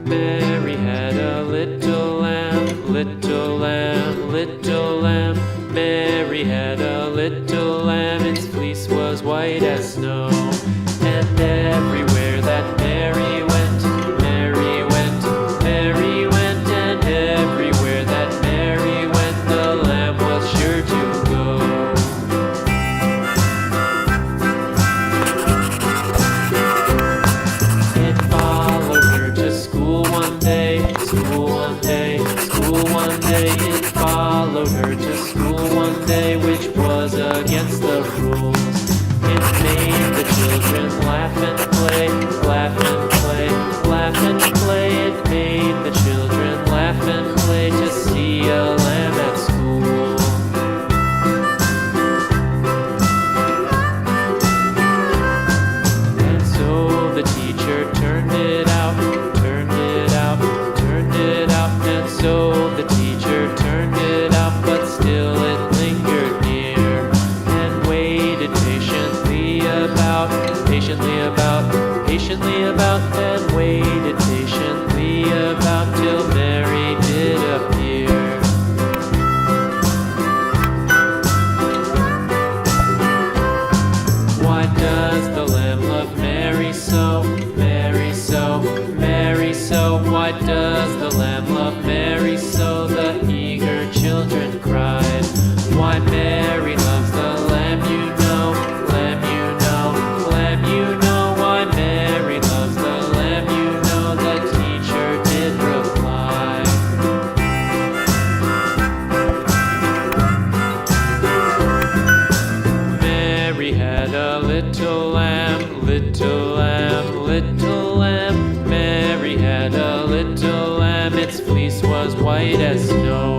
Mary had a little lamb, little lamb, little lamb. Mary had a little lamb, its fleece was white as snow. And everywhere that Mary went, Mary went, Mary went. And everywhere that Mary went, the lamb was sure to go. It followed her to school one day, school one day, school one day. It followed her to school one day, which was against the rules. It made the children laugh and play, laugh and play, laugh and play. It made the children laugh and play to see a lamb at school. And so the teacher turned it out, turned it out, turned it out. And so the teacher turned it out, but still it lingered near and waited patiently about, patiently about, patiently about, and waited patiently about till Mary did appear. Why does the lamb love Mary so, Mary so, Mary so? Why does the lamb love Mary so? The eager children cried. Why Mary loves the lamb, you know, lamb, you know, lamb, you know. Why Mary loves the lamb, you know, the teacher did reply. Mary had a little lamb, little lamb, little lamb. Mary had a little lamb, its fleece was white as snow.